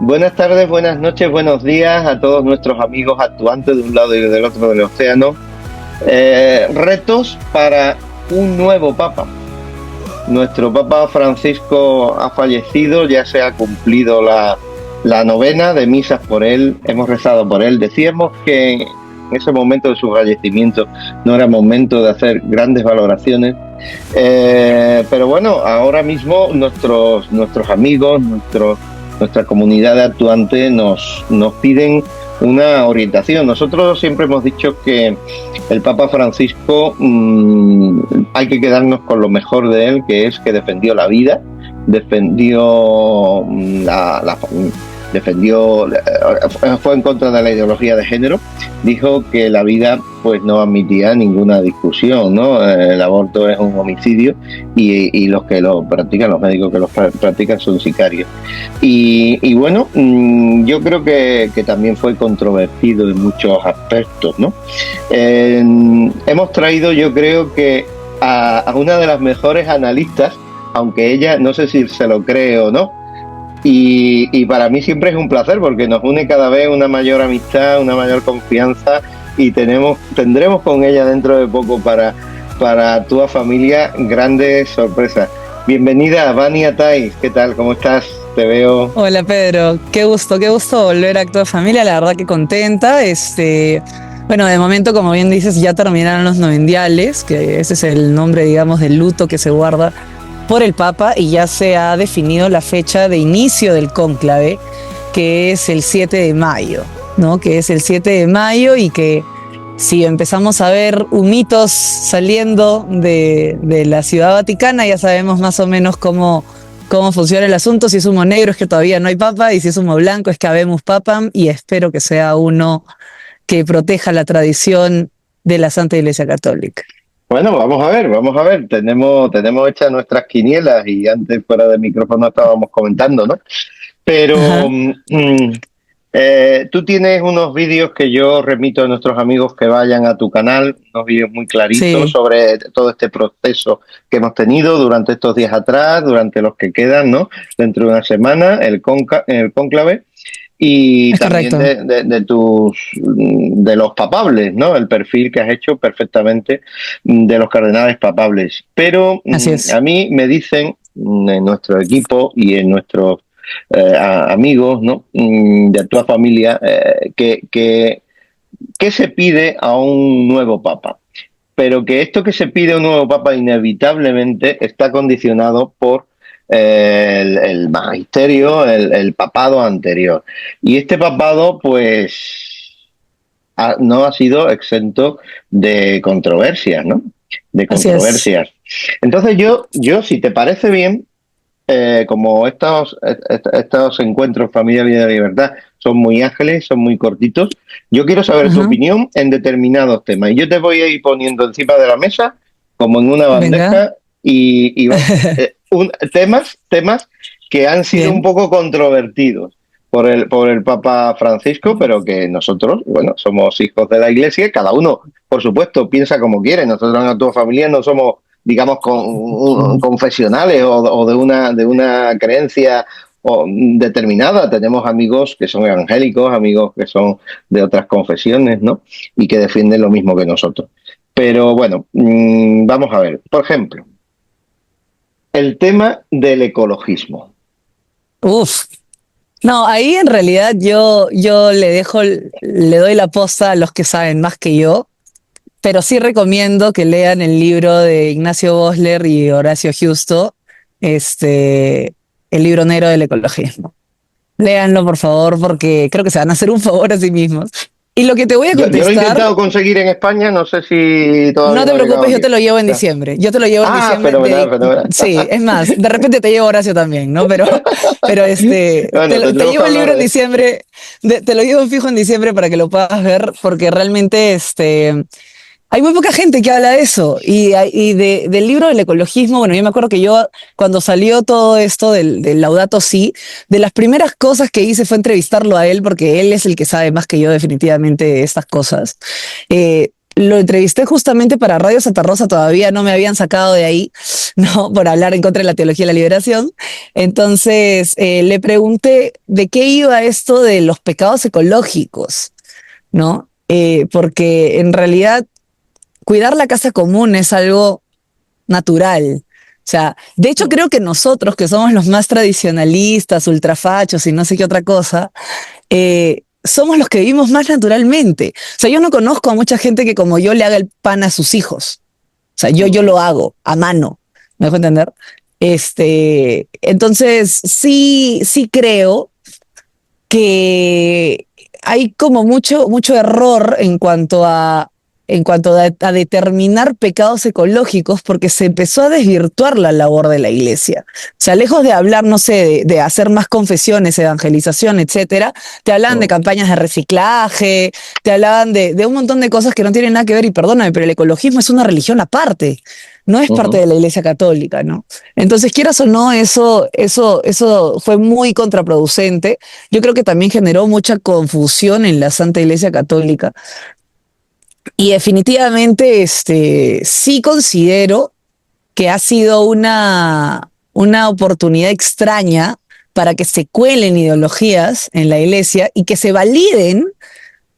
Buenas tardes, buenas noches, buenos días a todos nuestros amigos actuantes de un lado y del otro del océano. Retos para un nuevo Papa. Nuestro Papa Francisco ha fallecido, ya se ha cumplido la novena de misas por él, hemos rezado por él. Decíamos que en ese momento de su fallecimiento no era momento de hacer grandes valoraciones, pero bueno, ahora mismo nuestros amigos, nuestra comunidad de actuantes nos piden una orientación. Nosotros siempre hemos dicho que el Papa Francisco hay que quedarnos con lo mejor de él, que es que defendió la vida, defendió defendió, fue en contra de la ideología de género, dijo que la vida pues no admitía ninguna discusión, ¿no? El aborto es un homicidio y los que lo practican, los médicos que lo practican son sicarios. Y bueno, yo creo que también fue controvertido en muchos aspectos, ¿no? Hemos traído, yo creo que a una de las mejores analistas, aunque ella no sé si se lo cree o no, y para mí siempre es un placer porque nos une cada vez una mayor amistad, una mayor confianza y tendremos con ella dentro de poco para tu familia grandes sorpresas. Bienvenida, Vania Tais, ¿qué tal? ¿Cómo estás? Te veo. Hola Pedro, qué gusto volver a Acto de Familia, la verdad que contenta. Bueno, de momento, como bien dices, ya terminaron los novendiales, que ese es el nombre, digamos, del luto que se guarda por el Papa y ya se ha definido la fecha de inicio del cónclave, que es el 7 de mayo, ¿no? Que es el 7 de mayo y que si empezamos a ver humitos saliendo de la Ciudad Vaticana, ya sabemos más o menos cómo funciona el asunto. Si es humo negro es que todavía no hay papa y si es humo blanco es que habemos papam y espero que sea uno que proteja la tradición de la Santa Iglesia Católica. Bueno, vamos a ver. Tenemos hechas nuestras quinielas y antes fuera de micrófono estábamos comentando, ¿no? Pero Ajá, tú tienes unos vídeos que yo remito a nuestros amigos que vayan a tu canal, unos vídeos muy claritos sí, sobre todo este proceso que hemos tenido durante estos días atrás, durante los que quedan, ¿no? Dentro de una semana, el cónclave. Y es también correcto. de los papables, ¿no? El perfil que has hecho perfectamente de los cardenales papables. Pero Así a es. mí me dicen en nuestro equipo y en nuestros amigos, ¿no? De tu familia, que se pide a un nuevo papa. Pero que esto que se pide a un nuevo papa inevitablemente está condicionado por el magisterio, el papado anterior. Y este papado, pues, no ha sido exento de controversias, ¿no? De Así es. controversias. Entonces si te parece bien, como estos encuentros Familia, Vida y Libertad son muy ágiles, son muy cortitos, yo quiero saber tu Ajá, opinión en determinados temas. Y yo te voy a ir poniendo encima de la mesa, como en una venga. bandeja, temas que han sido un Bien. poco controvertidos por el Papa Francisco, pero que nosotros, bueno, somos hijos de la Iglesia, cada uno, por supuesto, piensa como quiere. Nosotros en tu familia no somos, digamos, confesionales o de una creencia determinada. Tenemos amigos que son evangélicos, amigos que son de otras confesiones, ¿no? Y que defienden lo mismo que nosotros. Pero bueno, vamos a ver. Por ejemplo, el tema del ecologismo. Uf. No, ahí en realidad yo le doy la posta a los que saben más que yo, pero sí recomiendo que lean el libro de Ignacio Bosler y Horacio Justo, este, el libro negro del ecologismo. Léanlo, por favor, porque creo que se van a hacer un favor a sí mismos. Y lo que te voy a Yo lo he contestar, intentado conseguir en España, no sé si todavía no te no ha llegado preocupes, yo aquí. te lo llevo en Ya. diciembre. Yo te lo llevo en Ah, diciembre. fenomenal, fenomenal. Sí, es más, de repente te llevo Horacio también, ¿no? Pero Bueno, te tendremos que llevo el hablar libro en de eso. diciembre, te lo llevo fijo en diciembre para que lo puedas ver, porque realmente hay muy poca gente que habla de eso. Del libro del ecologismo, bueno, yo me acuerdo que yo, cuando salió todo esto del Laudato Si, de las primeras cosas que hice fue entrevistarlo a él, porque él es el que sabe más que yo definitivamente de estas cosas. lo entrevisté justamente para Radio Santa Rosa, todavía no me habían sacado de ahí, ¿no? Por hablar en contra de la teología de la liberación. Entonces, le pregunté de qué iba esto de los pecados ecológicos, ¿no? Porque en realidad cuidar la casa común es algo natural. O sea, de hecho creo que nosotros, que somos los más tradicionalistas, ultrafachos y no sé qué otra cosa, somos los que vivimos más naturalmente. O sea, yo no conozco a mucha gente que como yo le haga el pan a sus hijos. O sea, yo lo hago a mano. ¿Me dejo entender? Entonces, sí creo que hay como mucho error en cuanto a determinar pecados ecológicos, porque se empezó a desvirtuar la labor de la iglesia. O sea, lejos de hablar, no sé, de hacer más confesiones, evangelización, etcétera, te hablaban de campañas de reciclaje, te hablaban de un montón de cosas que no tienen nada que ver, y perdóname, pero el ecologismo es una religión aparte, no es parte de la iglesia católica, ¿no? Entonces, quieras o no, eso fue muy contraproducente. Yo creo que también generó mucha confusión en la Santa Iglesia Católica. Y definitivamente, sí considero que ha sido una oportunidad extraña para que se cuelen ideologías en la iglesia y que se validen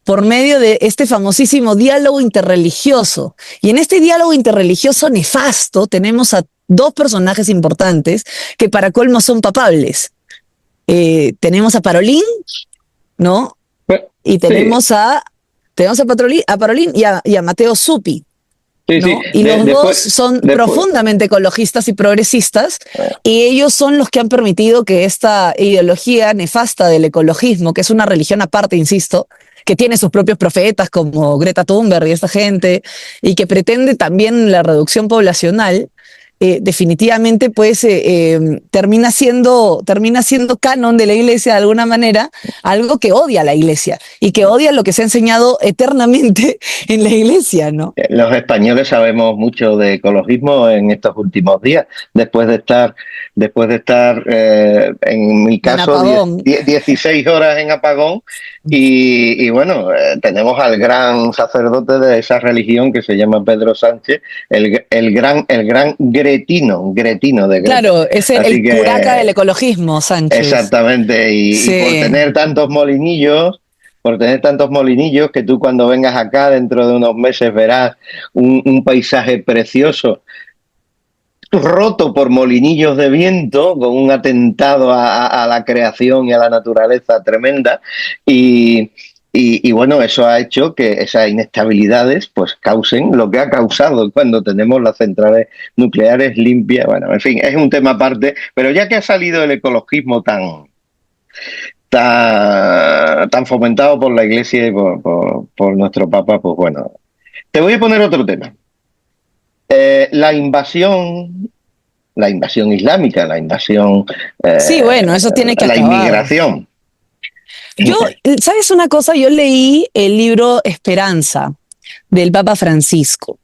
por medio de este famosísimo diálogo interreligioso. Y en este diálogo interreligioso nefasto tenemos a dos personajes importantes que para colmo son papables. Tenemos a Parolín, ¿no? Y Sí, a Parolín y a Mateo Zuppi, sí, sí. ¿no? Y los dos Después, son después, profundamente ecologistas y progresistas, y ellos son los que han permitido que esta ideología nefasta del ecologismo, que es una religión aparte, insisto, que tiene sus propios profetas como Greta Thunberg y esta gente, y que pretende también la reducción poblacional, definitivamente pues termina siendo canon de la iglesia de alguna manera, algo que odia a la iglesia y que odia lo que se ha enseñado eternamente en la iglesia, ¿no? los españoles sabemos mucho de ecologismo en estos últimos días, después de estar, en mi En caso, apagón. 16 horas en apagón y bueno, tenemos al gran sacerdote de esa religión que se llama Pedro Sánchez, el gran Gretino de Greta. Claro, es el Así curaca del que ecologismo, Sánchez. exactamente, y Sí. por tener tantos molinillos, que tú cuando vengas acá dentro de unos meses verás un paisaje precioso, roto por molinillos de viento, con un atentado a la creación y a la naturaleza tremenda, y, y bueno, eso ha hecho que esas inestabilidades pues causen lo que ha causado cuando tenemos las centrales nucleares limpias. Bueno, en fin, es un tema aparte, pero ya que ha salido el ecologismo tan fomentado por la Iglesia y por nuestro Papa, pues bueno. Te voy a poner otro tema. La invasión islámica, Sí, bueno, eso tiene que la acabar. inmigración. Yo, ¿sabes una cosa? Yo leí el libro Esperanza del Papa Francisco.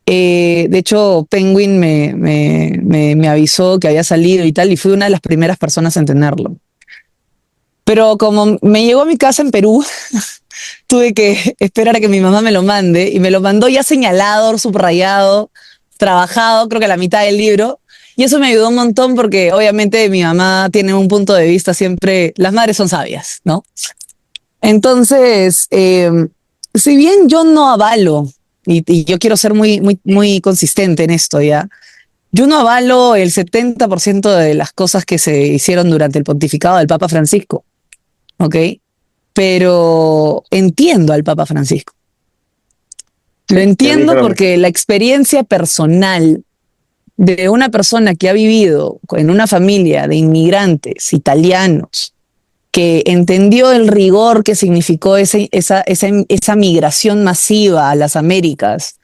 De hecho, Penguin me avisó que había salido y tal, y fui una de las primeras personas en tenerlo. Pero como me llegó a mi casa en Perú, tuve que esperar a que mi mamá me lo mande, y me lo mandó ya señalado, subrayado, trabajado, creo que la mitad del libro. Y eso me ayudó un montón porque obviamente mi mamá tiene un punto de vista siempre, las madres son sabias, ¿no? Entonces, si bien yo no avalo, y yo quiero ser muy consistente en esto ya, yo no avalo el 70% de las cosas que se hicieron durante el pontificado del Papa Francisco, ¿ok? Pero entiendo al Papa Francisco. Lo Sí, ¿qué entiendo dijeron? porque la experiencia personal de una persona que ha vivido en una familia de inmigrantes italianos, que entendió el rigor que significó esa migración masiva a las Américas,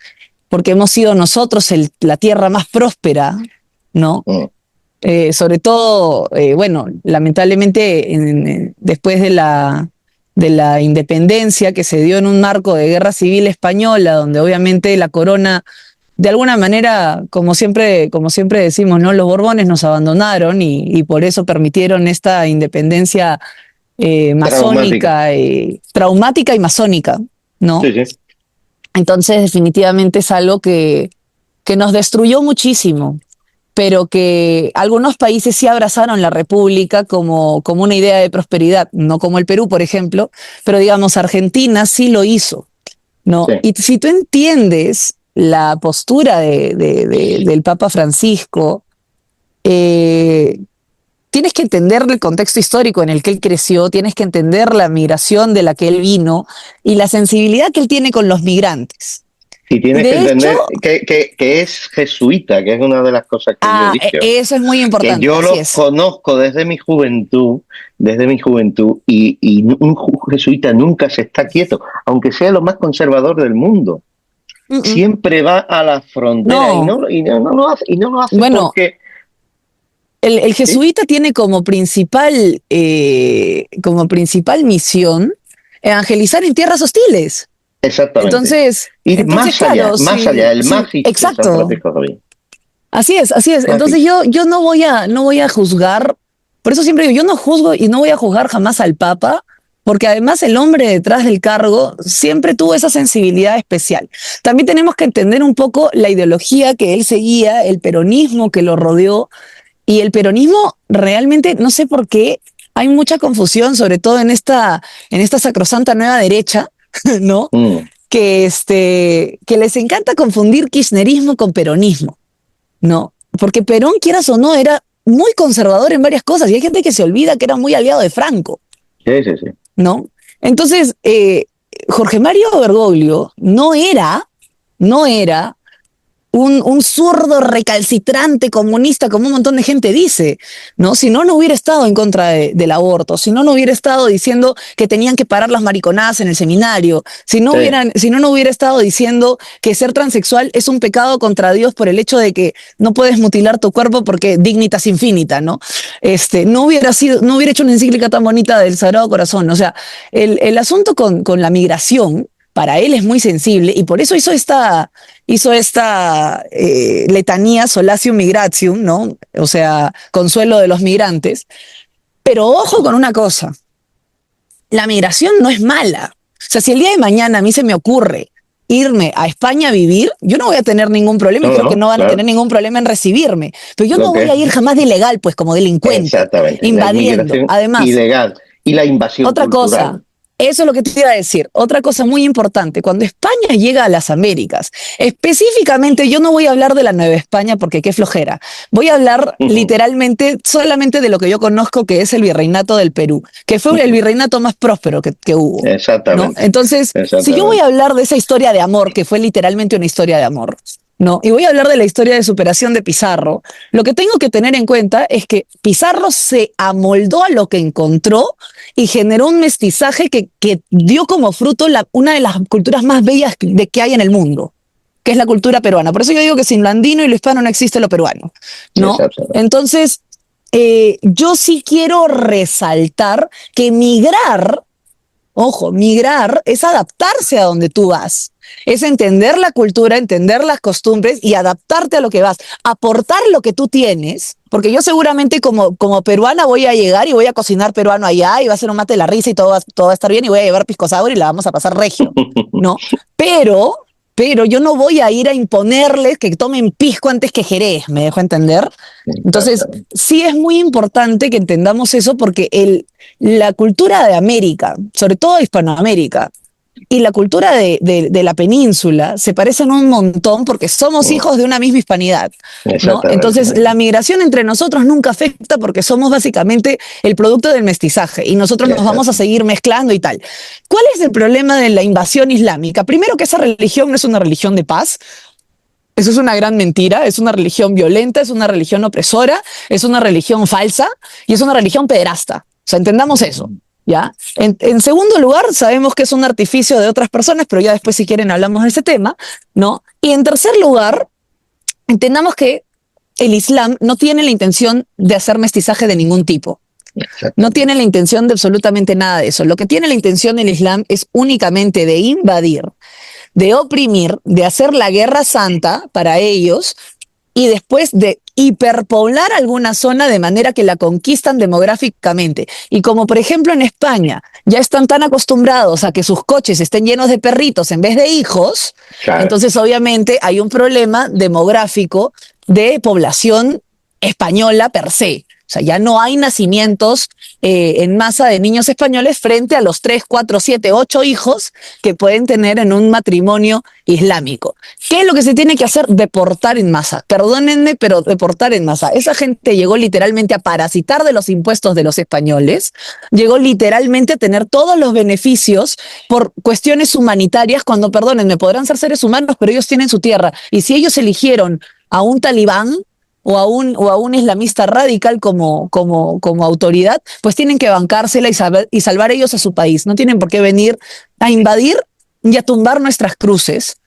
porque hemos sido nosotros la tierra más próspera, ¿no? Mm. Sobre todo, bueno, lamentablemente después de la independencia, que se dio en un marco de guerra civil española, donde obviamente la corona, de alguna manera, como siempre decimos, ¿no? Los Borbones nos abandonaron, y por eso permitieron esta independencia Traumática. masónica, traumática y masónica, ¿no? Sí, sí. Entonces, definitivamente es algo que nos destruyó muchísimo, pero que algunos países sí abrazaron la república como una idea de prosperidad, no como el Perú, por ejemplo, pero digamos, Argentina sí lo hizo, ¿no? Sí. Y si tú entiendes la postura del Papa Francisco, eh, tienes que entender el contexto histórico en el que él creció, tienes que entender la migración de la que él vino y la sensibilidad que él tiene con los migrantes. Y Y tienes que de hecho, entender que es jesuita, que es una de las cosas que yo he dicho. eso es muy Que importante, yo así los es. conozco desde mi juventud, y un jesuita nunca se está quieto, aunque sea lo más conservador del mundo. Mm, mm. Siempre va a la frontera No, y no lo hace bueno, porque... el ¿Sí? jesuita tiene como principal misión evangelizar en tierras hostiles. Exactamente. Entonces, Ir entonces, claro, más allá, el sí, más hizo San exacto. Francisco Javier. Así es, así es. Más Entonces hizo. yo no voy a juzgar, por eso siempre digo, yo no juzgo y no voy a juzgar jamás al Papa, porque además el hombre detrás del cargo siempre tuvo esa sensibilidad especial. También tenemos que entender un poco la ideología que él seguía, el peronismo que lo rodeó, y el peronismo realmente, no sé por qué, hay mucha confusión, sobre todo en esta sacrosanta nueva derecha, ¿no? Mm, Que les encanta confundir kirchnerismo con peronismo. No, porque Perón, quieras o no, era muy conservador en varias cosas y hay gente que se olvida que era muy aliado de Franco, sí, sí, sí. ¿no? Entonces, Jorge Mario Bergoglio no era un zurdo recalcitrante comunista, como un montón de gente dice, ¿no? Si no, no hubiera estado en contra del aborto, si no, no hubiera estado diciendo que tenían que parar las mariconadas en el seminario, Sí. si no, no hubiera estado diciendo que ser transexual es un pecado contra Dios por el hecho de que no puedes mutilar tu cuerpo porque dignitas infinita, ¿no? No hubiera hecho una encíclica tan bonita del Sagrado Corazón. O sea, el asunto con la migración para él es muy sensible y por eso hizo esta letanía Solatium Migratium, ¿no? O sea, consuelo de los migrantes. Pero ojo con una cosa, la migración no es mala. O sea, si el día de mañana a mí se me ocurre irme a España a vivir, yo no voy a tener ningún problema y No, creo que no, no van a claro. tener ningún problema en recibirme. Pero yo Lo no que voy a ir es jamás de ilegal, pues como delincuente, exactamente la invadiendo. inmigración Además, ilegal y la invasión otra cultural. cosa, eso es lo que te iba a decir. Otra cosa muy importante, cuando España llega a las Américas, específicamente yo no voy a hablar de la Nueva España porque qué flojera. Voy a hablar literalmente solamente de lo que yo conozco, que es el virreinato del Perú, que fue el virreinato más próspero que hubo, ¿no? Exactamente, Entonces, si yo voy exactamente. a hablar de esa historia de amor, que fue literalmente una historia de amor, ¿no? Y voy a hablar de la historia de superación de Pizarro, lo que tengo que tener en cuenta es que Pizarro se amoldó a lo que encontró y generó un mestizaje que dio como fruto una de las culturas más bellas que hay en el mundo, que es la cultura peruana. Por eso yo digo que sin lo andino y lo hispano no existe lo peruano, ¿no? Exactamente. Entonces, yo sí quiero resaltar que migrar, ojo, migrar es adaptarse a donde tú vas. Es entender la cultura, entender las costumbres y adaptarte a lo que vas. Aportar lo que tú tienes, porque yo seguramente como peruana voy a llegar y voy a cocinar peruano allá y va a ser un mate de la risa y todo va a estar bien y voy a llevar pisco sour y la vamos a pasar regio, ¿no? Pero, pero yo no voy a ir a imponerles que tomen pisco antes que Jerez, ¿me dejo entender? Entonces, Exactamente. sí es muy importante que entendamos eso porque la cultura de América, sobre todo Hispanoamérica, y la cultura de la península se parecen un montón porque somos hijos de una misma hispanidad, ¿no? Entonces, Exactamente. la migración entre nosotros nunca afecta porque somos básicamente el producto del mestizaje y nosotros nos vamos a Exacto. seguir mezclando y tal. ¿Cuál es el problema de la invasión islámica? Primero que esa religión no es una religión de paz. Eso es una gran mentira, es una religión violenta, es una religión opresora, es una religión falsa y es una religión pederasta. O sea, entendamos eso, ¿ya? En segundo lugar, sabemos que es un artificio de otras personas, pero ya después si quieren hablamos de ese tema, ¿no? Y en tercer lugar, entendamos que el Islam no tiene la intención de hacer mestizaje de ningún tipo. No tiene Exactamente. la intención de absolutamente nada de eso. Lo que tiene la intención el Islam es únicamente de invadir, de oprimir, de hacer la guerra santa para ellos y después de hiperpoblar alguna zona de manera que la conquistan demográficamente. Y como por ejemplo en España ya están tan acostumbrados a que sus coches estén llenos de perritos en vez de hijos, Claro. entonces obviamente hay un problema demográfico de población española per se. O sea, ya no hay nacimientos en masa de niños españoles frente a los 3, 4, 7, 8 hijos que pueden tener en un matrimonio islámico. ¿Qué es lo que se tiene que hacer? Deportar en masa. Perdónenme, pero deportar en masa. Esa gente llegó literalmente a parasitar de los impuestos de los españoles, llegó literalmente a tener todos los beneficios por cuestiones humanitarias, cuando, perdónenme, podrán ser seres humanos, pero ellos tienen su tierra. Y si ellos eligieron a un talibán, o a un islamista radical como autoridad, pues tienen que bancársela y salvar ellos a su país. No tienen por qué venir a invadir y a tumbar nuestras cruces,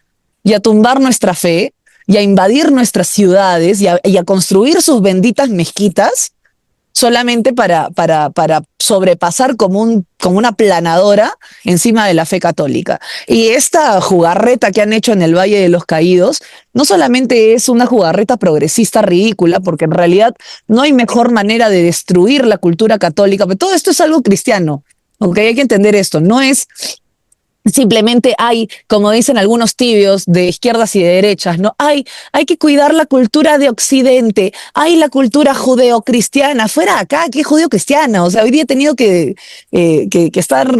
y a tumbar nuestra fe, y a invadir nuestras ciudades, y a construir sus benditas mezquitas, solamente para sobrepasar como una planadora encima de la fe católica. Y esta jugarreta que han hecho en el Valle de los Caídos no solamente es una jugarreta progresista ridícula, porque en realidad no hay mejor manera de destruir la cultura católica, pero todo esto es algo cristiano. Ok, hay que entender esto, no es simplemente hay, como dicen algunos tibios de izquierdas y de derechas, ¿no? Hay que cuidar la cultura de Occidente, hay la cultura judeocristiana, fuera acá, ¿qué judeocristiana? O sea, hoy día he tenido que estar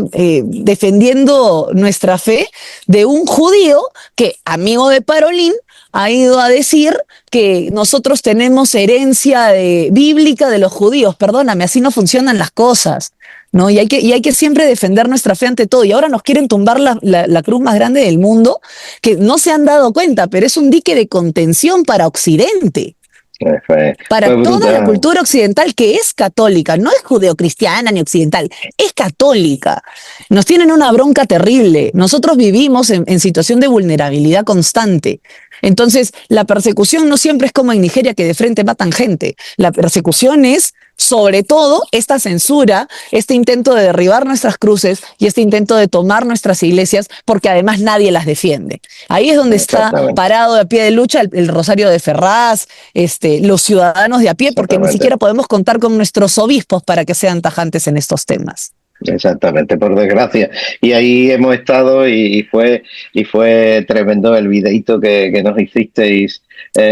defendiendo nuestra fe de un judío que, amigo de Parolín, ha ido a decir que nosotros tenemos herencia bíblica de los judíos. Perdóname, así no funcionan las cosas. ¿No? Y hay que siempre defender nuestra fe ante todo. Y ahora nos quieren tumbar la cruz más grande del mundo, que no se han dado cuenta, pero es un dique de contención para Occidente, para Fue toda la brutal. cultura occidental que es católica, no es judeocristiana ni occidental, es católica. Nos tienen una bronca terrible. Nosotros vivimos en situación de vulnerabilidad constante. Entonces, la persecución no siempre es como en Nigeria, que de frente matan gente. La persecución es, sobre todo, esta censura, este intento de derribar nuestras cruces y este intento de tomar nuestras iglesias, porque además nadie las defiende. Ahí es donde está Exactamente. parado de pie de lucha el Rosario de Ferraz, los ciudadanos de a pie, porque ni Exactamente. siquiera podemos contar con nuestros obispos para que sean tajantes en estos temas. Exactamente, por desgracia. Y ahí hemos estado y fue tremendo el videíto que nos hicisteis,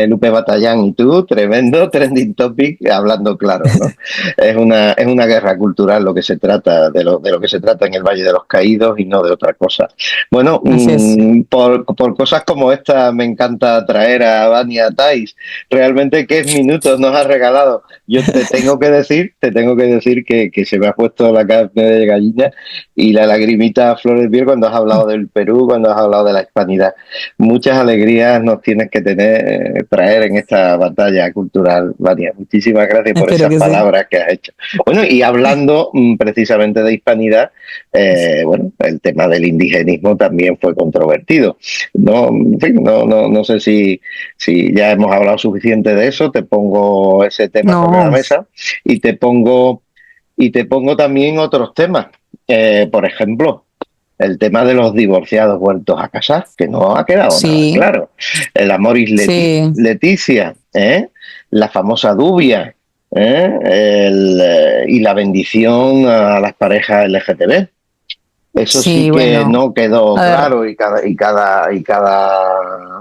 Lupe Batallán y tú, tremendo trending topic, hablando claro, ¿no? Es una guerra cultural lo que se trata, de lo que se trata en el Valle de los Caídos y no de otra cosa. Bueno, Así es. por cosas como esta me encanta traer a Vania Tais. Realmente qué minutos nos has regalado. Yo te tengo que decir que se me ha puesto la carne de gallina y la lagrimita a flor de piel cuando has hablado del Perú, cuando has hablado de la hispanidad. Muchas alegrías nos tienes que traer en esta batalla cultural, Vania. Muchísimas gracias por Espero esas que sí. palabras que has hecho. Bueno, y hablando precisamente de hispanidad, bueno, el tema del indigenismo también fue controvertido. No, en fin, no sé si ya hemos hablado suficiente de eso, te pongo ese tema sobre la No, mesa y te pongo también otros temas. Por ejemplo, el tema de los divorciados vueltos a casar, que no ha quedado nada sí, claro. El Amoris sí. Leticia, la famosa dubia, y la bendición a las parejas LGTB. Eso sí Sí, que bueno, no quedó a ver, claro y cada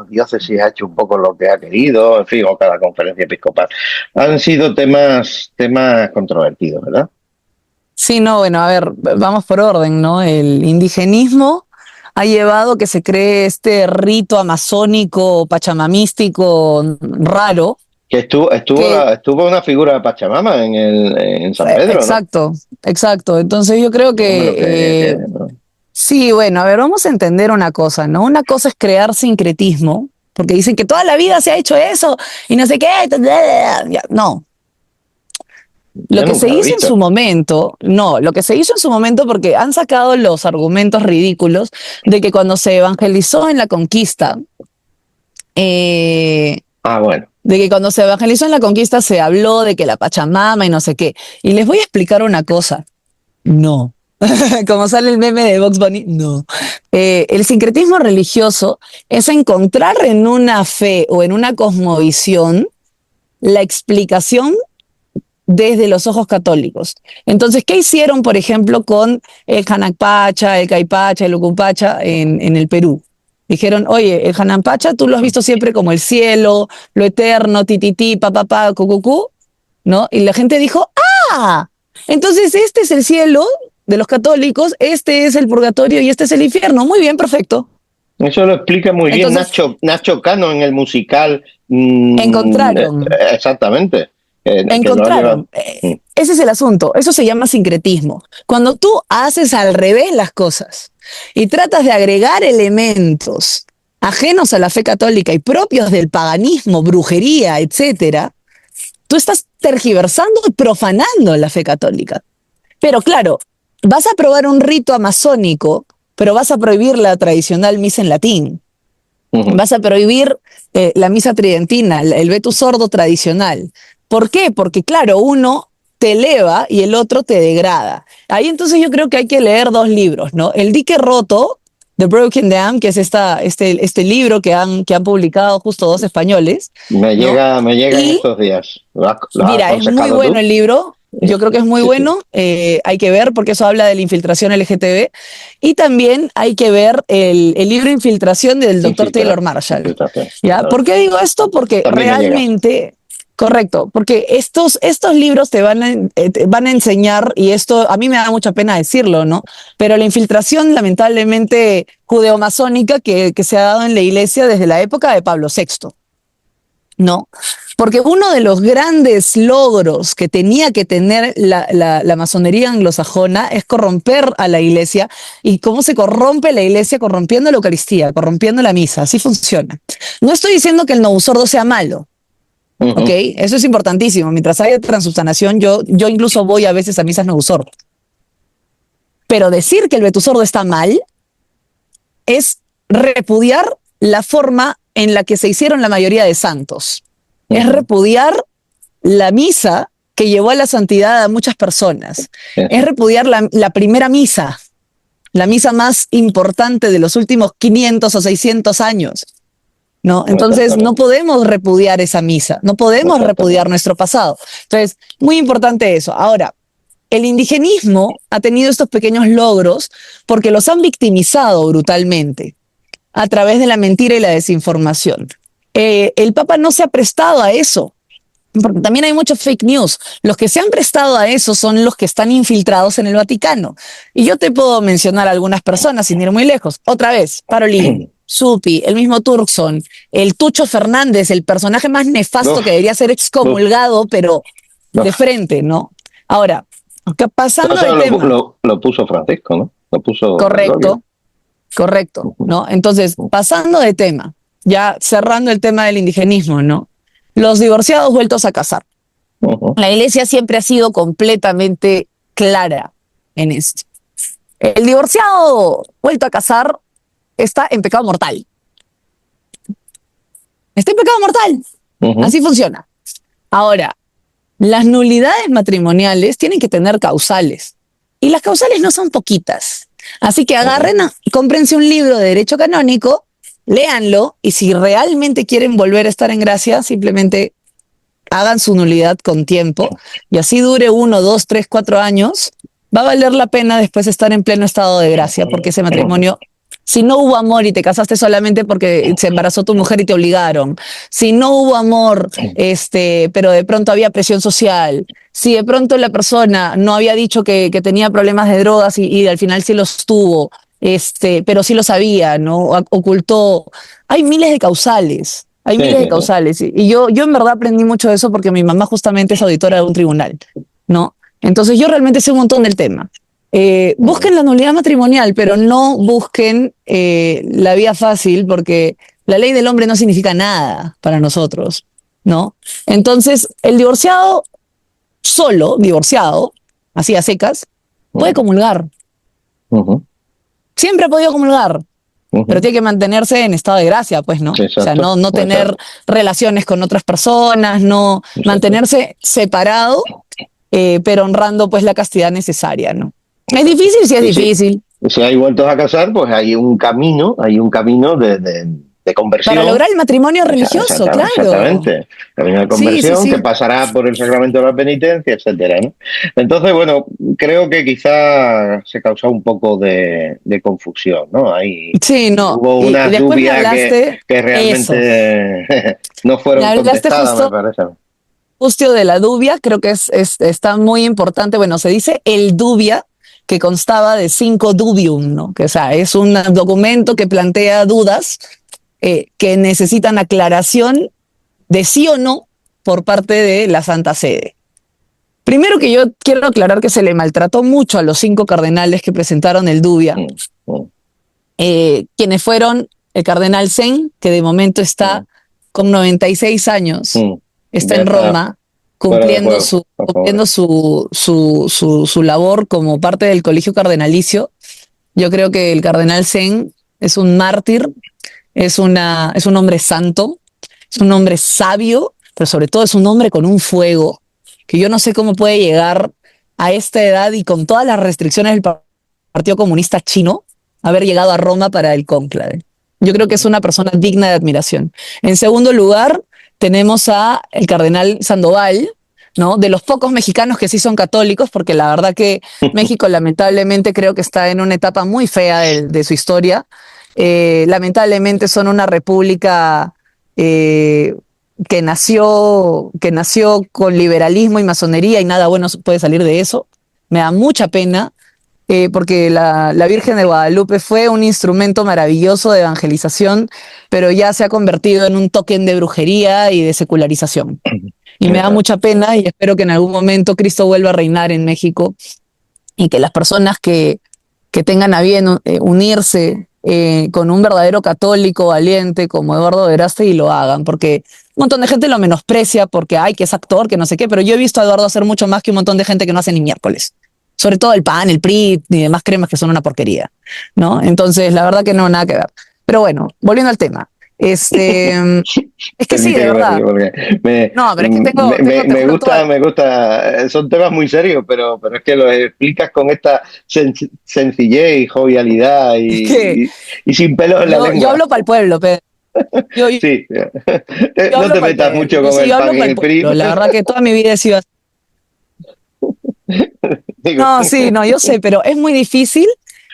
diócesis ha hecho un poco lo que ha querido, en fin, o cada conferencia episcopal. Han sido temas controvertidos, ¿verdad? sí, no, bueno, a ver, vamos por orden, ¿no? El indigenismo ha llevado que se cree este rito amazónico, pachamamístico raro, Que que, estuvo una figura de Pachamama en San Pedro, ¿no? exacto, exacto. Entonces yo creo Hombre, que, sí, bueno, a ver, vamos a entender una cosa, ¿no? Una cosa es crear sincretismo, porque dicen que toda la vida se ha hecho eso y no sé qué, no. Lo yo que se nunca lo he hizo en visto. su momento, no, lo que se hizo en su momento, porque han sacado los argumentos ridículos de que cuando se evangelizó en la conquista, eh, Ah, bueno, de que cuando se evangelizó en la conquista se habló de que la Pachamama y no sé qué. Y les voy a explicar una cosa. No. Como sale el meme de Bugs Bunny, no. El sincretismo religioso es encontrar en una fe o en una cosmovisión la explicación desde los ojos católicos. Entonces, ¿qué hicieron, por ejemplo, con el Hanakpacha, el Caipacha, el Ucupacha en el Perú? Dijeron, oye, el Hanakpacha tú lo has visto siempre como el cielo, lo eterno, tititi, papá, cucucú, ¿no? Y la gente dijo, ¡ah! Entonces este es el cielo de los católicos, este es el purgatorio y este es el infierno. Muy bien, perfecto. Eso lo explica muy bien Entonces, Nacho Cano en el musical. encontraron. Exactamente. Que lo lleva. Encontraron. Ese es el asunto. Eso se llama sincretismo. Cuando tú haces al revés las cosas y tratas de agregar elementos ajenos a la fe católica y propios del paganismo, brujería, etcétera, tú estás tergiversando y profanando la fe católica. Pero claro, vas a probar un rito amazónico, pero vas a prohibir la tradicional misa en latín. Vas a prohibir la misa tridentina, el vetus sordo tradicional. ¿Por qué? Porque claro, uno te eleva y el otro te degrada. Ahí entonces yo creo que hay que leer dos libros, ¿no? El dique roto, The Broken Dam, que es este libro que han publicado justo dos españoles. Me ¿no? llega en estos días. ¿Lo has Mira, es muy aconsejado bueno tú? el libro. Yo creo que es muy Sí, bueno, hay que ver porque eso habla de la infiltración LGTB y también hay que ver el libro Infiltración del doctor Taylor Marshall. Infiltración. ¿Ya? ¿Por qué digo esto? Porque También me llega. realmente, correcto, porque estos libros te van a enseñar, y esto a mí me da mucha pena decirlo, ¿no? Pero la infiltración lamentablemente judeomasónica que se ha dado en la iglesia desde la época de Pablo VI. ¿No? Porque uno de los grandes logros que tenía que tener la masonería anglosajona es corromper a la iglesia. ¿Y cómo se corrompe la iglesia? Corrompiendo la Eucaristía, corrompiendo la misa. Así funciona. No estoy diciendo que el no sordo sea malo. ¿Ok? Eso es importantísimo. Mientras haya transubstanciación, yo incluso voy a veces a misas no sordo. Pero decir que el vetusordo está mal es repudiar la forma en la que se hicieron la mayoría de santos. Es repudiar la misa que llevó a la santidad a muchas personas. Es repudiar la primera misa, la misa más importante de los últimos 500 o 600 años. ¿No? Entonces no podemos repudiar esa misa, no podemos repudiar nuestro pasado. Entonces, muy importante eso. Ahora, el indigenismo ha tenido estos pequeños logros porque los han victimizado brutalmente a través de la mentira y la desinformación. El Papa no se ha prestado a eso, porque también hay mucho fake news. Los que se han prestado a eso son los que están infiltrados en el Vaticano. Y yo te puedo mencionar algunas personas sin ir muy lejos. Otra vez, Parolin, Supi, el mismo Turkson, el Tucho Fernández, el personaje más nefasto que debería ser excomulgado, pero de frente, ¿no? Ahora, pasando de tema. Lo puso Francisco, ¿no? Lo puso. Correcto, ¿no? Entonces, pasando de tema, ya cerrando el tema del indigenismo, ¿no? Los divorciados vueltos a casar. La iglesia siempre ha sido completamente clara en esto. El divorciado vuelto a casar está en pecado mortal. Está en pecado mortal. Así funciona. Ahora, las nulidades matrimoniales tienen que tener causales. Y las causales no son poquitas. Así que agarren, cómprense un libro de derecho canónico, léanlo, y si realmente quieren volver a estar en gracia, simplemente hagan su nulidad con tiempo, y así dure 1, 2, 3, 4 años, va a valer la pena después estar en pleno estado de gracia, porque ese matrimonio, si no hubo amor y te casaste solamente porque se embarazó tu mujer y te obligaron, si no hubo amor, pero de pronto había presión social, si de pronto la persona no había dicho que tenía problemas de drogas y al final sí los tuvo, pero sí lo sabía, ¿no? Ocultó. Hay miles de causales. Hay miles de causales. Y yo en verdad aprendí mucho de eso porque mi mamá justamente es auditora de un tribunal, ¿no? Entonces yo realmente sé un montón del tema. Busquen la nulidad matrimonial, pero no busquen la vía fácil, porque la ley del hombre no significa nada para nosotros, ¿no? Entonces, el divorciado, solo, divorciado, así a secas, puede comulgar. Siempre ha podido comulgar, pero tiene que mantenerse en estado de gracia, pues, ¿no? Sí, o sea, no tener relaciones con otras personas, mantenerse separado, pero honrando, pues, la castidad necesaria, ¿no? Es difícil, sí es Y difícil. si hay vueltos a casar, pues hay un camino de Para conversión. lograr el matrimonio religioso, claro. Exactamente, camino de Sí, sí, conversión que sí. pasará por el sacramento de la penitencia, etcétera, ¿no? Entonces, bueno, creo que quizá se causó un poco de confusión, ¿no? Ahí Sí, no. hubo Y unas después dudas que eso, realmente no me fueron hablaste contestadas, me justo, parece. justo de la dubia, creo que está muy importante. Bueno, se dice el dubia, que constaba de 5 dubium, ¿no? Que, o sea, es un documento que plantea dudas que necesitan aclaración de sí o no por parte de la Santa Sede. Primero que yo quiero aclarar que se le maltrató mucho a los 5 cardenales que presentaron el dubia, Mm, mm, quienes fueron el cardenal Zen, que de momento está mm, con 96 años, mm. está Ya en está Roma, fuera de cumpliendo juego, su, por cumpliendo favor. su labor como parte del colegio cardenalicio. Yo creo que el cardenal Zen es un mártir, es un hombre santo, es un hombre sabio, pero sobre todo es un hombre con un fuego que yo no sé cómo puede llegar a esta edad y con todas las restricciones del Partido Comunista Chino, haber llegado a Roma para el cónclave. Yo creo que es una persona digna de admiración. En segundo lugar, tenemos a el cardenal Sandoval, ¿no? De los pocos mexicanos que sí son católicos, porque la verdad que México lamentablemente creo que está en una etapa muy fea de su historia. Lamentablemente son una república eh, que nació con liberalismo y masonería y nada bueno puede salir de eso. Me da mucha pena porque la Virgen de Guadalupe fue un instrumento maravilloso de evangelización, pero ya se ha convertido en un token de brujería y de secularización. Y me da mucha pena y espero que en algún momento Cristo vuelva a reinar en México y que las personas que tengan a bien unirse con un verdadero católico valiente como Eduardo Verástegui lo hagan, porque un montón de gente lo menosprecia porque, ay, que es actor, que no sé qué, pero yo he visto a Eduardo hacer mucho más que un montón de gente que no hace ni miércoles. Sobre todo el PAN, el PRI y demás cremas que son una porquería, ¿no? Entonces, la verdad que no, nada que ver. Pero bueno, volviendo al tema. Es que sí, Permite de que me verdad. ríe porque No, pero es que te juro, me gusta, son temas muy serios, pero es que los explicas con esta sencillez y jovialidad es que y sin pelos en la yo lengua. hablo para el pueblo, Pedro. Yo Sí, no hablo te para el metas pueblo. mucho Yo con sí, el yo pan hablo y para el el PRI. pueblo. La verdad que toda mi vida he sido así. Digo, No, sí, no, yo sé, pero es muy difícil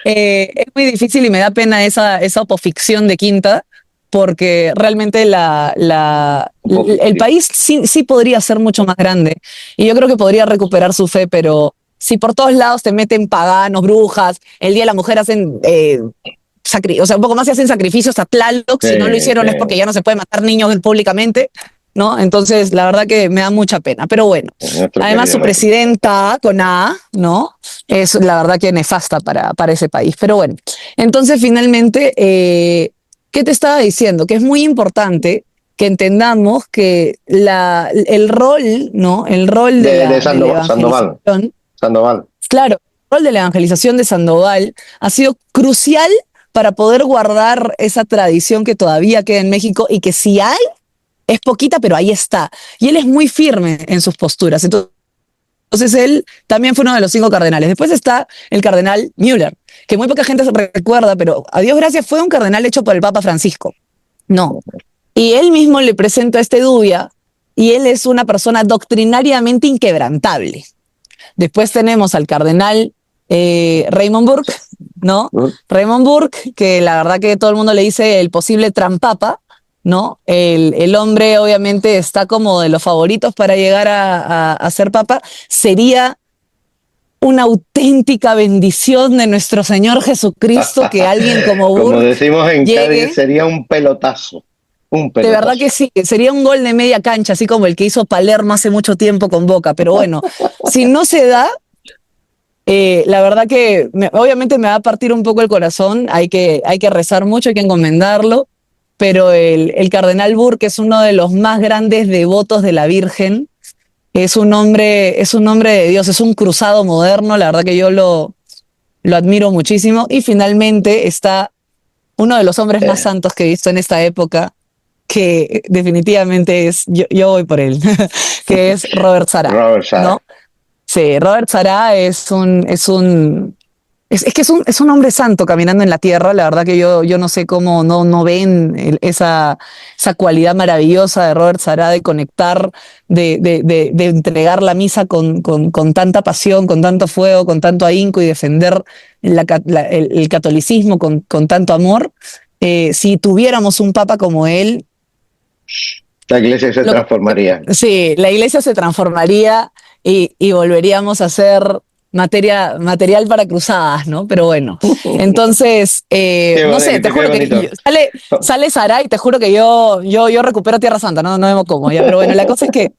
y me da pena esa opoficción de Quinta, porque realmente el oposición. país sí podría ser mucho más grande y yo creo que podría recuperar su fe, pero si por todos lados te meten paganos, brujas, el Día de la Mujer hacen, o sea, un poco más se hacen sacrificios a Tlaloc, Sí, si no lo hicieron es porque sí, ya no se puede matar niños públicamente, ¿no? Entonces, la verdad que me da mucha pena, pero bueno. nuestro Además, querido su México. presidenta, con A, ¿no? Es la verdad que nefasta para ese país. Pero bueno, entonces finalmente, ¿qué te estaba diciendo? Que es muy importante que entendamos que el rol, ¿no? El rol de De de la Sandoval, evangelización, Sandoval. claro, el rol de la evangelización de Sandoval ha sido crucial para poder guardar esa tradición que todavía queda en México y que si hay, es poquita, pero ahí está. Y él es muy firme en sus posturas. Entonces él también fue uno de los 5 cardenales. Después está el cardenal Müller, que muy poca gente se recuerda, pero a Dios gracias fue un cardenal hecho por el Papa Francisco. No. Y él mismo le presenta este Dubia y él es una persona doctrinariamente inquebrantable. Después tenemos al cardenal Raymond Burke, ¿no? Raymond Burke, que la verdad que todo el mundo le dice el posible trampapa, ¿no? El hombre obviamente está como de los favoritos para llegar a ser papa. Sería una auténtica bendición de nuestro Señor Jesucristo que alguien como Como Burke decimos en Cádiz, llegue. sería un pelotazo. Un De verdad pelotazo. que sí, sería un gol de media cancha, así como el que hizo Palermo hace mucho tiempo con Boca. Pero bueno, si no se da, la verdad que obviamente me va a partir un poco el corazón, hay que rezar mucho, hay que encomendarlo, pero el cardenal Burke es uno de los más grandes devotos de la Virgen, es un hombre de Dios, es un cruzado moderno, la verdad que yo lo admiro muchísimo. Y finalmente está uno de los hombres más Eh, santos que he visto en esta época, que definitivamente yo voy por él, que es Robert Sará, Robert ¿no? Sara. Sí, Robert Sará es un Es que es un hombre santo caminando en la tierra. La verdad que yo no sé cómo no ven esa cualidad maravillosa de Robert Sará de conectar, de entregar la misa con tanta pasión, con tanto fuego, con tanto ahínco y defender el catolicismo con tanto amor. Si tuviéramos un papa como él, La iglesia se lo- transformaría. sí, la iglesia se transformaría y volveríamos a ser material para cruzadas, ¿no? Pero bueno, entonces, Qué no sé, te bonito, qué juro que bonito. sale Saray, te juro que yo recupero Tierra Santa, no vemos cómo, ya, pero bueno, la cosa es que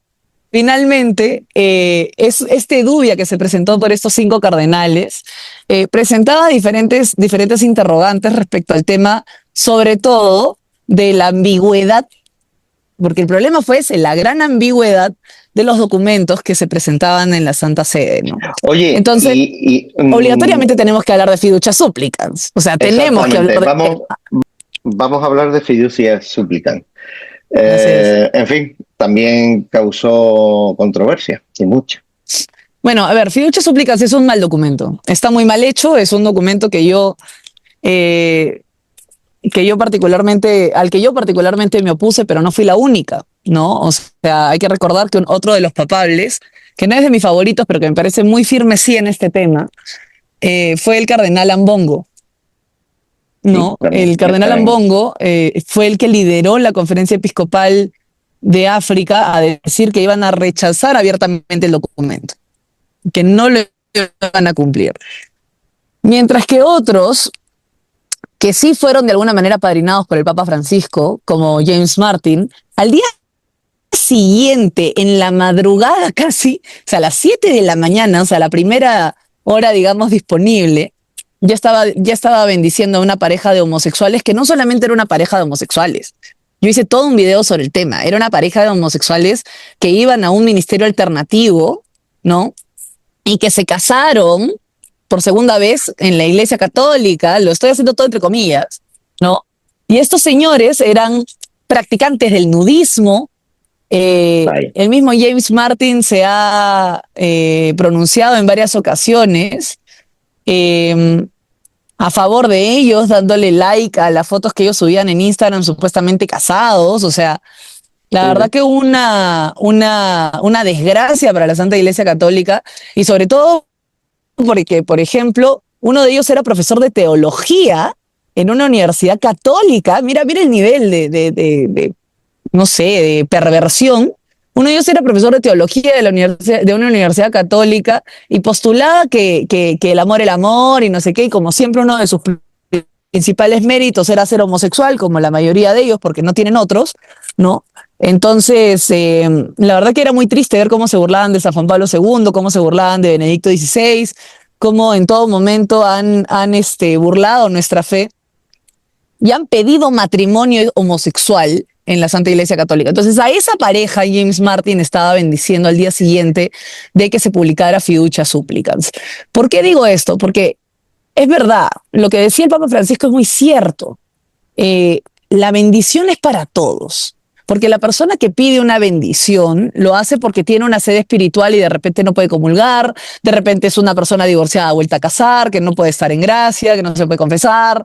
finalmente es este dubia que se presentó por estos 5 cardenales, presentaba diferentes interrogantes respecto al tema, sobre todo de la ambigüedad, porque el problema fue ese, la gran ambigüedad de los documentos que se presentaban en la Santa Sede, ¿no? Oye, Entonces, y obligatoriamente tenemos que hablar de fiducia supplicans, o sea, tenemos que hablar exactamente, de... vamos a hablar de fiducia supplicans. Así es. En fin, también causó controversia, y mucha. Bueno, a ver, fiducia supplicans es un mal documento, está muy mal hecho, es un documento eh, al que yo particularmente me opuse, pero no fui la única, ¿no? O sea, hay que recordar que otro de los papables, que no es de mis favoritos, pero que me parece muy firme sí en este tema, fue el cardenal Ambongo, Sí, ¿no? también, El que cardenal está en eso. Ambongo fue el que lideró la conferencia episcopal de África a decir que iban a rechazar abiertamente el documento, que no lo iban a cumplir. Mientras que otros que sí fueron de alguna manera padrinados por el Papa Francisco, como James Martin, al día siguiente, en la madrugada casi, o sea, a las 7 de la mañana, o sea, la primera hora, digamos, disponible, ya estaba bendiciendo a una pareja de homosexuales que no solamente era una pareja de homosexuales. Yo hice todo un video sobre el tema. Era una pareja de homosexuales que iban a un ministerio alternativo, ¿no? Y que se casaron por segunda vez en la Iglesia Católica, lo estoy haciendo todo entre comillas, ¿no? Y estos señores eran practicantes del nudismo. Vaya. El mismo James Martin se ha pronunciado en varias ocasiones eh, a favor de ellos, dándole like a las fotos que ellos subían en Instagram, supuestamente casados. O sea, la verdad Ujú. que una desgracia para la Santa Iglesia Católica y sobre todo porque, por ejemplo, uno de ellos era profesor de teología en una universidad católica. Mira el nivel no sé, de perversión. Uno de ellos era profesor de teología de una universidad católica y postulaba que el amor y no sé qué, y como siempre uno de sus principales méritos era ser homosexual, como la mayoría de ellos, porque no tienen otros, ¿no? Entonces, la verdad que era muy triste ver cómo se burlaban de San Juan Pablo II, cómo se burlaban de Benedicto XVI, cómo en todo momento han burlado nuestra fe y han pedido matrimonio homosexual en la Santa Iglesia Católica. Entonces, a esa pareja James Martin estaba bendiciendo al día siguiente de que se publicara Fiducia Supplicans. ¿Por qué digo esto? Porque es verdad, lo que decía el Papa Francisco es muy cierto. La bendición es para todos. Porque la persona que pide una bendición lo hace porque tiene una sed espiritual y de repente no puede comulgar, de repente es una persona divorciada vuelta a casar, que no puede estar en gracia, que no se puede confesar,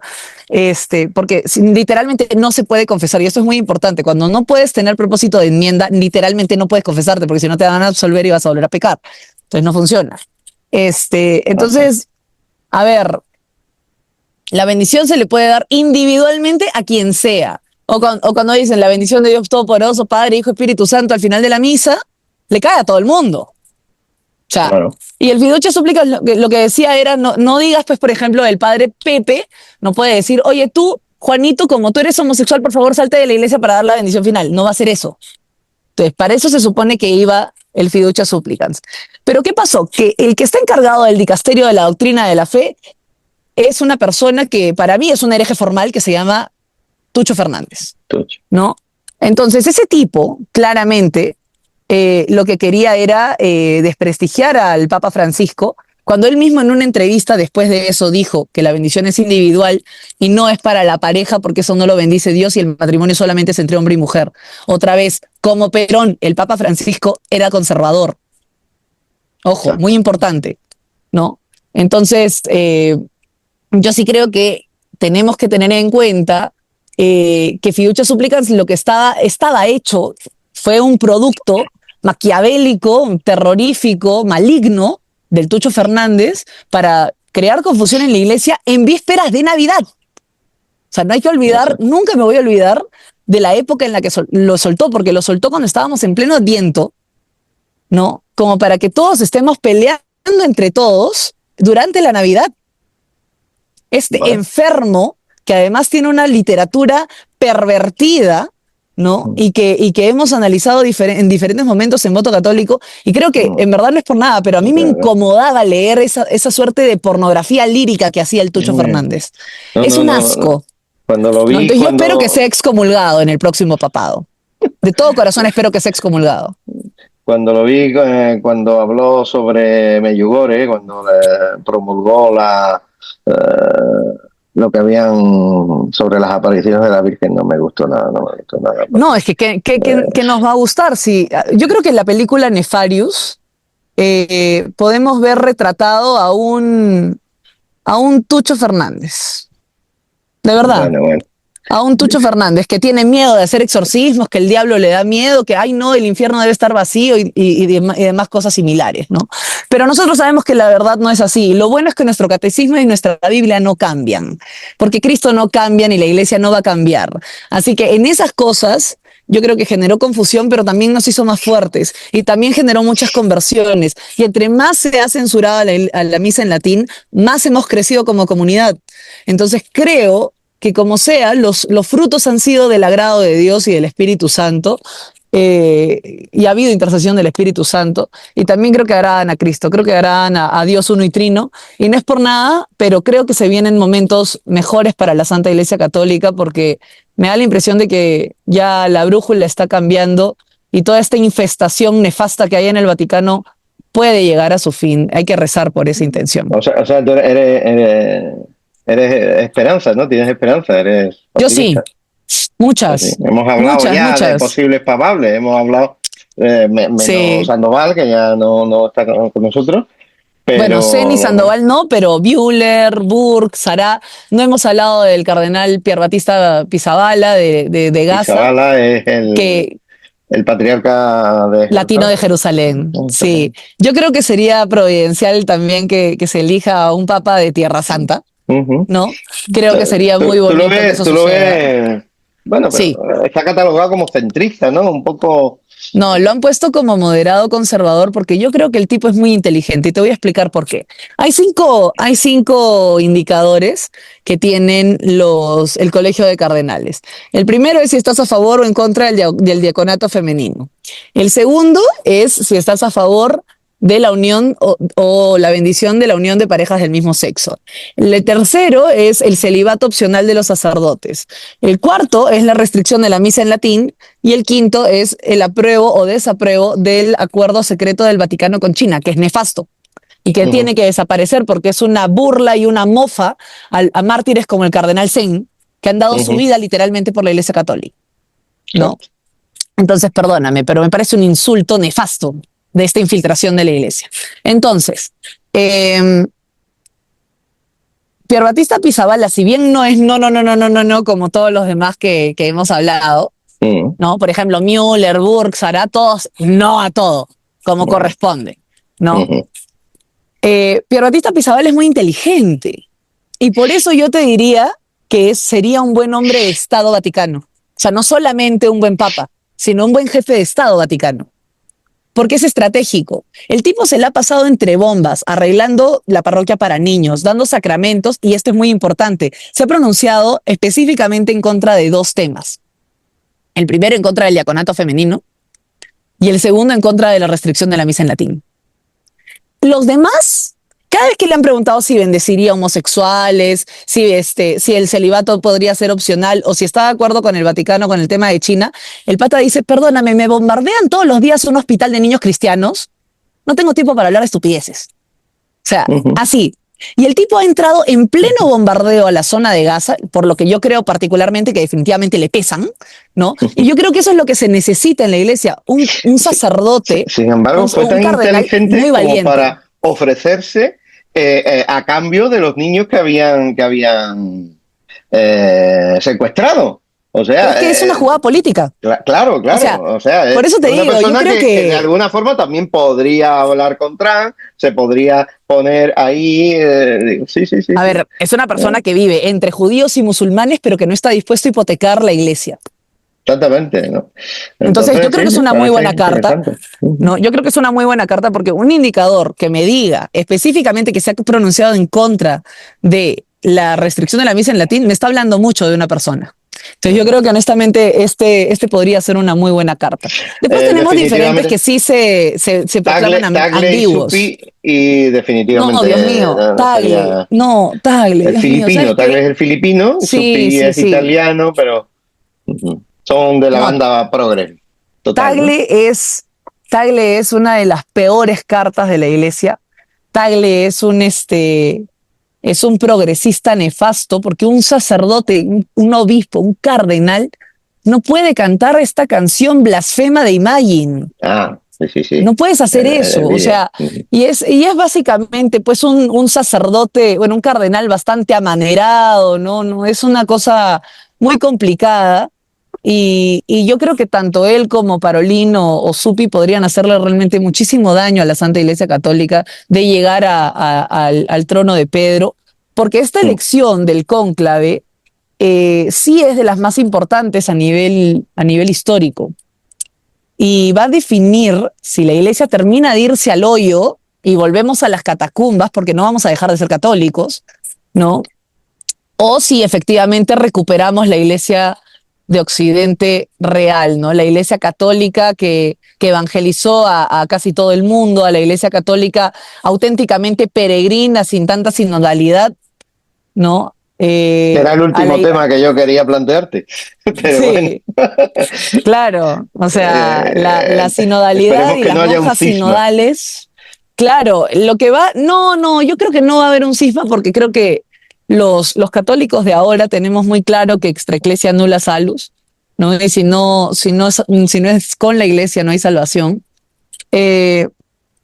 porque literalmente no se puede confesar y esto es muy importante. Cuando no puedes tener propósito de enmienda, literalmente no puedes confesarte porque si no te van a absolver y vas a volver a pecar. Entonces no funciona. Ajá. Entonces, a ver, la bendición se le puede dar individualmente a quien sea. O cuando dicen la bendición de Dios Todopoderoso, Padre, Hijo, Espíritu Santo, al final de la misa, le cae a todo el mundo. O sea, Claro. y el fiducia súplica lo que decía era, no digas, pues, por ejemplo, el padre Pepe, no puede decir, oye, tú, Juanito, como tú eres homosexual, por favor, salte de la iglesia para dar la bendición final. No va a hacer eso. Entonces, para eso se supone que iba el fiducia supplicans. Pero ¿qué pasó? Que el que está encargado del dicasterio de la doctrina de la fe es una persona que para mí es un hereje formal que se llama Tucho Fernández, Tucho. ¿no? Entonces, ese tipo, claramente, lo que quería era desprestigiar al Papa Francisco, cuando él mismo en una entrevista después de eso dijo que la bendición es individual y no es para la pareja porque eso no lo bendice Dios y el matrimonio solamente es entre hombre y mujer. Otra vez, como Perón, el Papa Francisco era conservador. Ojo, Claro. muy importante, ¿no? Entonces, yo sí creo que tenemos que tener en cuenta que Fiducia Supplicans lo que estaba hecho fue un producto maquiavélico, terrorífico, maligno del Tucho Fernández para crear confusión en la iglesia en vísperas de Navidad. O sea, no hay que olvidar, nunca me voy a olvidar de la época en la que lo soltó, porque lo soltó cuando estábamos en pleno Adviento, ¿no? Como para que todos estemos peleando entre todos durante la Navidad. Enfermo, que además tiene una literatura pervertida, ¿no? Y que hemos analizado en diferentes momentos en Voto Católico, y creo que en verdad no es por nada, pero a mí me incomodaba leer esa suerte de pornografía lírica que hacía el Tucho Fernández. Es un asco. Cuando lo vi... Entonces yo espero que sea excomulgado en el próximo papado. De todo corazón espero que sea excomulgado. Cuando lo vi, cuando habló sobre Medjugorje, cuando promulgó lo que habían sobre las apariciones de la Virgen, no me gustó nada. No, es que nos va a gustar. Sí. Yo creo que en la película Nefarious podemos ver retratado a un Tucho Fernández. De verdad. Bueno. A un Tucho Fernández que tiene miedo de hacer exorcismos, que el diablo le da miedo, que, ay no, el infierno debe estar vacío y demás cosas similares, ¿no? Pero nosotros sabemos que la verdad no es así. Lo bueno es que nuestro catecismo y nuestra Biblia no cambian, porque Cristo no cambia ni la iglesia no va a cambiar. Así que en esas cosas yo creo que generó confusión, pero también nos hizo más fuertes y también generó muchas conversiones. Y entre más se ha censurado a la misa en latín, más hemos crecido como comunidad. Entonces creo que como sea, los frutos han sido del agrado de Dios y del Espíritu Santo, y ha habido intercesión del Espíritu Santo, y también creo que agradan a Cristo, creo que agradan a Dios uno y trino, y no es por nada, pero creo que se vienen momentos mejores para la Santa Iglesia Católica, porque me da la impresión de que ya la brújula está cambiando, y toda esta infestación nefasta que hay en el Vaticano puede llegar a su fin. Hay que rezar por esa intención. O sea tú eres esperanza, ¿no? Tienes esperanza, eres optimista. Yo sí, muchas. Sí. Hemos hablado muchas. De posibles papables, hemos hablado menos Sandoval, que ya no está con nosotros. Pero... Bueno, Ceni, Sandoval no, pero Bühler, Burke, Sará. No hemos hablado del cardenal Pier Battista Pizzaballa de Gaza. Pizzaballa es el patriarca latino de Jerusalén. Sí, yo creo que sería providencial también que se elija a un papa de Tierra Santa. ¿No? Creo que sería muy bonito que eso suceda. Bueno, pero sí. Está catalogado como centrista, ¿no? Un poco... No, lo han puesto como moderado conservador porque yo creo que el tipo es muy inteligente y te voy a explicar por qué. Hay cinco indicadores que tienen el Colegio de Cardenales. El primero es si estás a favor o en contra del diaconato femenino. El segundo es si estás a favor de la unión o la bendición de la unión de parejas del mismo sexo. El tercero es el celibato opcional de los sacerdotes. El cuarto es la restricción de la misa en latín. Y el quinto es el apruebo o desapruebo del acuerdo secreto del Vaticano con China, que es nefasto y que tiene que desaparecer porque es una burla y una mofa a mártires como el cardenal Zen, que han dado su vida literalmente por la Iglesia Católica, ¿no? Entonces, perdóname, pero me parece un insulto nefasto de esta infiltración de la Iglesia. Entonces, Pier Battista Pizzaballa, si bien no es no, como todos los demás que hemos hablado, ¿no? Por ejemplo, Müller, Burke, Sará, todos no a todo, como corresponde, ¿no? Pier Battista Pizzaballa es muy inteligente, y por eso yo te diría que sería un buen hombre de Estado Vaticano. O sea, no solamente un buen papa, sino un buen jefe de Estado Vaticano. Porque es estratégico. El tipo se la ha pasado entre bombas, arreglando la parroquia para niños, dando sacramentos, y esto es muy importante. Se ha pronunciado específicamente en contra de dos temas. El primero en contra del diaconato femenino y el segundo en contra de la restricción de la misa en latín. Los demás, cada vez que le han preguntado si bendeciría homosexuales, si el celibato podría ser opcional o si está de acuerdo con el Vaticano con el tema de China, el pata dice, perdóname, me bombardean todos los días un hospital de niños cristianos, no tengo tiempo para hablar de estupideces. O sea, así. Y el tipo ha entrado en pleno bombardeo a la zona de Gaza, por lo que yo creo particularmente que definitivamente le pesan, ¿no? Y yo creo que eso es lo que se necesita en la iglesia, un sacerdote. Sin embargo, fue tan inteligente muy como para ofrecerse a cambio de los niños que habían secuestrado. O Pero es sea, que es una jugada política. claro, O sea, claro. O sea, es por eso te una digo, yo persona creo que de que, alguna forma también podría hablar con Trump, se podría poner ahí. Sí, sí, sí, a sí. ver, es una persona que vive entre judíos y musulmanes, pero que no está dispuesto a hipotecar la iglesia. Exactamente, ¿no? Entonces, yo Entonces, creo sí, que es me una muy parece buena carta, interesante. Ujú. ¿no? Yo creo que es una muy buena carta porque un indicador que me diga específicamente que se ha pronunciado en contra de la restricción de la misa en latín, me está hablando mucho de una persona. Entonces yo creo que honestamente este podría ser una muy buena carta. Después tenemos diferentes que Definitivamente, sí se proclaman Tagle y ambiguos. Supi, y No, Dios definitivamente mío, Tagle, sería no, Tagle, el Dios mío, ¿sabes filipino. Tagle qué? es el filipino, Sí, Supi sí, es sí. italiano, pero son de la No, banda progre, total, ¿no? Tagle es, Tagle es una de las peores cartas de la iglesia. Tagle es un progresista nefasto porque un sacerdote, un obispo, un cardenal, no puede cantar esta canción blasfema de Imagine. Ah, sí, sí, sí. No puedes hacer El eso, o vídeo. sea, y es básicamente pues un sacerdote, bueno, un cardenal bastante amanerado, ¿no? No, es una cosa muy complicada. Y yo creo que tanto él como Parolino o Supi podrían hacerle realmente muchísimo daño a la Santa Iglesia Católica de llegar al trono de Pedro, porque esta elección del cónclave sí es de las más importantes a nivel histórico y va a definir si la Iglesia termina de irse al hoyo y volvemos a las catacumbas, porque no vamos a dejar de ser católicos, ¿no? O si efectivamente recuperamos la Iglesia de Occidente real, ¿no? La Iglesia católica que evangelizó a casi todo el mundo, a la Iglesia católica auténticamente peregrina, sin tanta sinodalidad, ¿no? Era el A último la, tema que yo quería plantearte, pero bueno, sí, claro, o sea, la sinodalidad esperemos y que las no haya un monjas cisma. sinodales, claro, lo que va, no, yo creo que no va a haber un cisma porque creo que los católicos de ahora tenemos muy claro que extra ecclesia nulla salus, ¿no? Y si no es con la iglesia no hay salvación. Eh,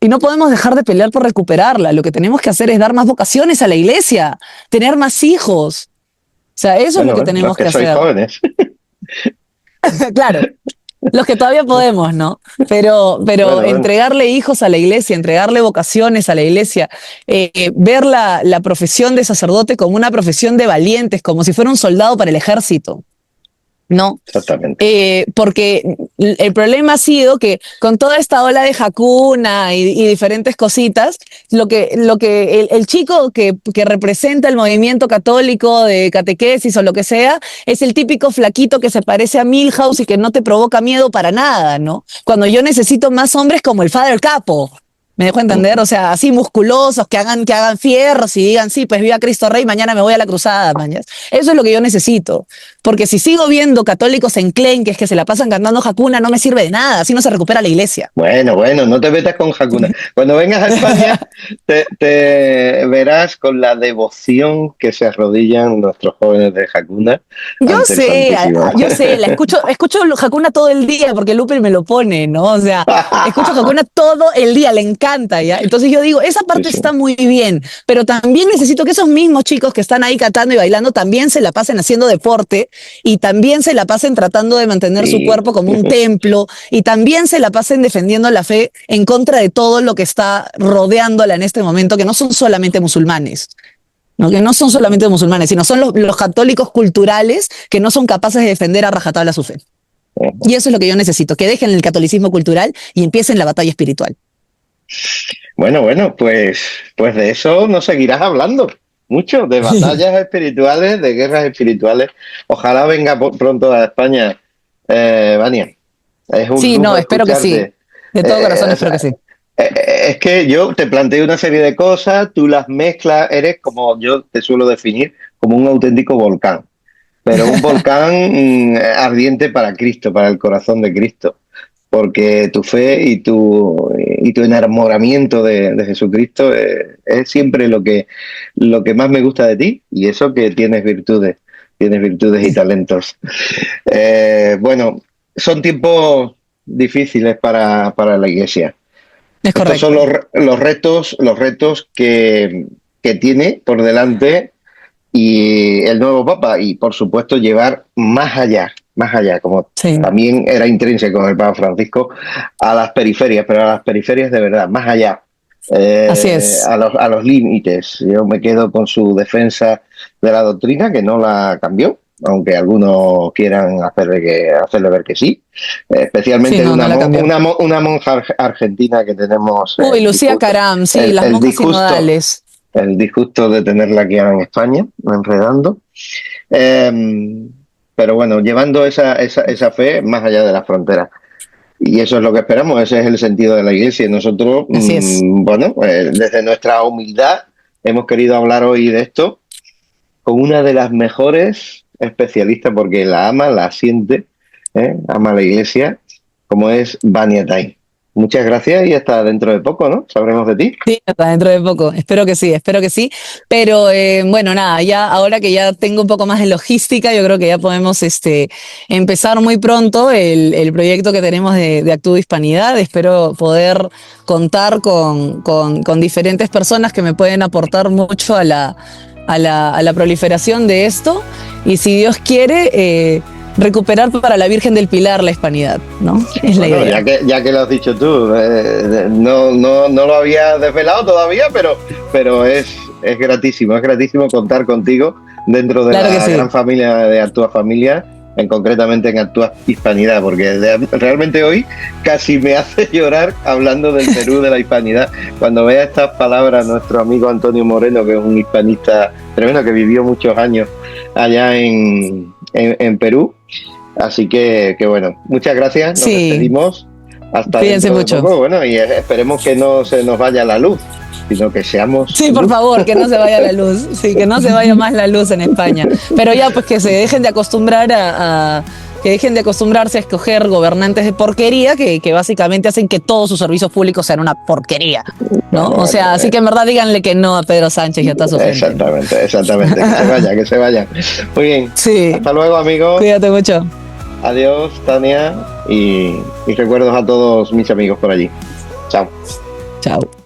y no podemos dejar de pelear por recuperarla. Lo que tenemos que hacer es dar más vocaciones a la iglesia, tener más hijos. O sea, eso es lo Bueno, que bueno, los tenemos que que sois hacer. jóvenes. Claro, los que todavía podemos, ¿no? Pero Bueno, bueno. entregarle hijos a la iglesia, entregarle vocaciones a la iglesia, ver la profesión de sacerdote como una profesión de valientes, como si fuera un soldado para el ejército, ¿no? Exactamente. Porque el problema ha sido que con toda esta ola de Hakuna y diferentes cositas, el chico que representa el movimiento católico de catequesis o lo que sea, es el típico flaquito que se parece a Milhouse y que no te provoca miedo para nada, ¿no? Cuando yo necesito más hombres como el Father Capo. ¿Me dejo entender? O sea, así musculosos, que hagan fierros y digan, sí, pues viva Cristo Rey, mañana me voy a la cruzada, mañana. Eso es lo que yo necesito. Porque si sigo viendo católicos enclenques que se la pasan cantando Hakuna, no me sirve de nada, así no se recupera la iglesia. Bueno, bueno, no te metas con Hakuna. Cuando vengas a España, te verás con la devoción que se arrodillan nuestros jóvenes de Hakuna Yo ante el sé, Santísimo. yo sé, escucho Hakuna todo el día porque Lupe me lo pone, ¿no? O sea, escucho Hakuna todo el día, le encanta, ¿ya? Entonces yo digo, esa Sí, parte sí. está muy bien, pero también necesito que esos mismos chicos que están ahí cantando y bailando también se la pasen haciendo deporte y también se la pasen tratando de mantener su Sí. cuerpo como un templo y también se la pasen defendiendo la fe en contra de todo lo que está rodeándola en este momento, que no son solamente musulmanes. ¿No? Que no son solamente musulmanes, sino son los católicos culturales que no son capaces de defender a rajatabla su fe. Y eso es lo que yo necesito, que dejen el catolicismo cultural y empiecen la batalla espiritual. Bueno, bueno, pues de eso nos seguirás hablando mucho, de batallas espirituales, de guerras espirituales. Ojalá venga pronto a España, Vania. Es un Sí, no, lujo espero que sí. escucharte. De todo corazón O espero que sea, sí. es que yo te planteo una serie de cosas, tú las mezclas, eres como yo te suelo definir, como un auténtico volcán, pero un volcán ardiente para Cristo, para el corazón de Cristo, porque tu fe y tu enamoramiento de Jesucristo es siempre lo que más me gusta de ti, y eso que tienes virtudes y talentos. Bueno, son tiempos difíciles para la Iglesia. Es Estos son correcto. los retos que tiene por delante y el nuevo Papa, y por supuesto llevar más allá, como Sí, también era intrínseco en el Papa Francisco, a las periferias, pero a las periferias de verdad, más allá, así es. a los límites. Yo me quedo con su defensa de la doctrina, que no la cambió, aunque algunos quieran hacerle ver que sí, Sí, especialmente de no, no la cambió. una monja argentina que tenemos Uy, Lucía Caram, sí, el, las el monjas disgusto sinodales. el disgusto de tenerla aquí ahora en España, enredando. Eh, pero bueno, llevando esa fe más allá de las fronteras. Y eso es lo que esperamos, ese es el sentido de la Iglesia. Nosotros, Así es. bueno, desde nuestra humildad hemos querido hablar hoy de esto con una de las mejores especialistas, porque la ama, la siente, ama la Iglesia, como es Vania Tai. Muchas gracias y hasta dentro de poco, ¿no? Sabremos de ti. Sí, hasta dentro de poco. Espero que sí, espero que sí. Pero bueno, nada, ya ahora que ya tengo un poco más de logística, yo creo que ya podemos empezar muy pronto el proyecto que tenemos de Actúa Hispanidad. Espero poder contar con diferentes personas que me pueden aportar mucho a la proliferación de esto. Y si Dios quiere, recuperar para la Virgen del Pilar la hispanidad, ¿no? Es la Bueno, idea. ya que lo has dicho tú, no lo había desvelado todavía, pero es gratísimo contar contigo dentro de Claro que la sí. gran familia de Actúa Familia, concretamente en Actúa Hispanidad, porque realmente hoy casi me hace llorar hablando del Perú, de la hispanidad. Cuando vea estas palabras, nuestro amigo Antonio Moreno, que es un hispanista tremendo, que vivió muchos años allá en Perú. Así que bueno, muchas gracias, nos Sí, despedimos hasta cuídense dentro de mucho. poco, bueno, y esperemos que no se nos vaya la luz, sino que seamos Sí, por luz. favor, que no se vaya la luz. Sí, que no se vaya más la luz en España. Pero ya, pues que se dejen de acostumbrar que dejen de acostumbrarse a escoger gobernantes de porquería que básicamente hacen que todos sus servicios públicos sean una porquería, ¿no? Bueno, O bueno, sea, así que en verdad díganle que no a Pedro Sánchez y a toda su gente, ¿no? exactamente, que se vaya. Muy bien, Sí, hasta luego amigos, cuídate mucho. adiós Tania y recuerdos a todos mis amigos por allí. Chao. Chao.